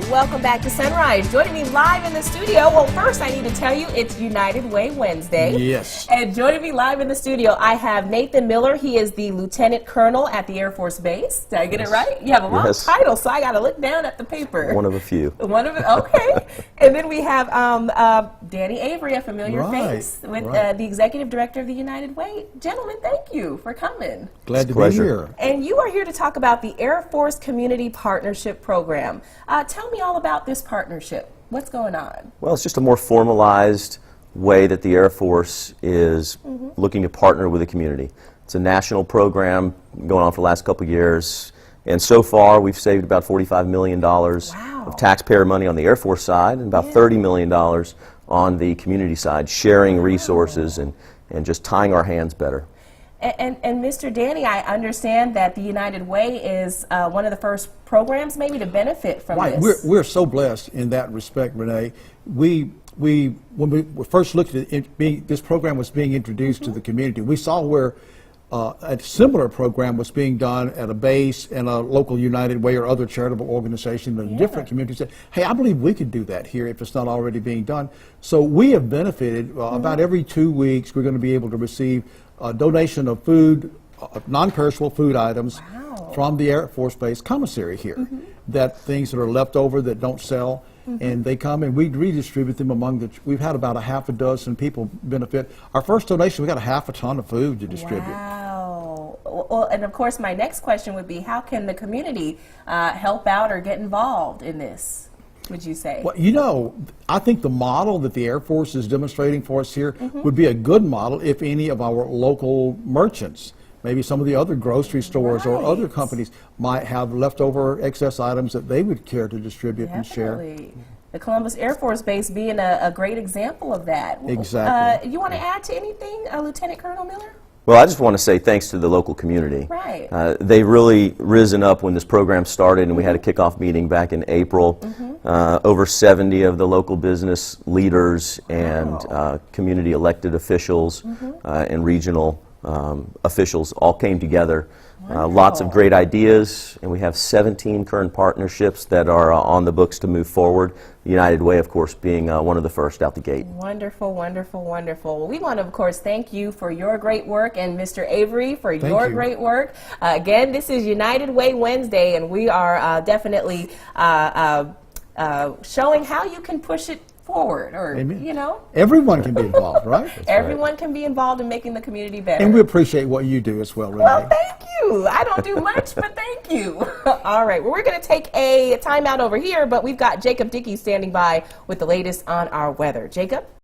Welcome back to Sunrise. Joining me live in the studio. Well, first I need to tell you it's United Way Wednesday. Yes. And joining me live in the studio, I have Nathan Miller. He is the Lieutenant Colonel at the Air Force Base. Did I get it right? You have a long title, so I got to look down at the paper. One of a few. One of it. Okay. And then we have Danny Avery, a familiar face, with the Executive Director of the United Way. Gentlemen, thank you for coming. Glad to be here. And you are here to talk about the Air Force Community Partnership Program. Tell me all about this partnership. What's going on? Well, it's just a more formalized way that the Air Force is looking to partner with the community. It's a national program going on for the last couple of years, and so far we've saved about $45 million of taxpayer money on the Air Force side and about $30 million on the community side, sharing resources and just tying our hands better. And Mr. Danny, I understand that the United Way is one of the first programs maybe to benefit from this. We're so blessed in that respect, Renae. When we first looked at it, this program was being introduced to the community. We saw where a similar program was being done at a base and a local United Way or other charitable organization in a different community. Said, hey, I believe we could do that here if it's not already being done. So we have benefited. About every 2 weeks, we're going to be able to receive a donation of food, non-perishable food items from the Air Force Base commissary here. That things that are left over that don't sell, and they come and we redistribute them among we've had about a half a dozen people benefit. Our first donation, we got a half a ton of food to distribute. Wow. Well, and of course my next question would be, how can the community help out or get involved in this, would you say? Well, you know, I think the model that the Air Force is demonstrating for us here would be a good model if any of our local merchants, maybe some of the other grocery stores or other companies, might have leftover excess items that they would care to distribute and share. The Columbus Air Force Base being a great example of that. Exactly. You want to add to anything, Lieutenant Colonel Miller? Well, I just want to say thanks to the local community. Right. They've really risen up when this program started, and we had a kickoff meeting back in April. Over 70 of the local business leaders and community elected officials and regional officials all came together. Lots of great ideas, and we have 17 current partnerships that are on the books to move forward. The United Way, of course, being one of the first out the gate. Wonderful, wonderful, wonderful. Well, we want to, of course, thank you for your great work, and Mr. Avery for your great work. Again, this is United Way Wednesday, and we are definitely showing how you can push it forward, or you know, everyone can be involved, right? Everyone can be involved in making the community better. And we appreciate what you do as well, Renae. Well, thank you. I don't do much, but thank you. All right, well, we're going to take a time out over here, but we've got Jacob Dickey standing by with the latest on our weather. Jacob?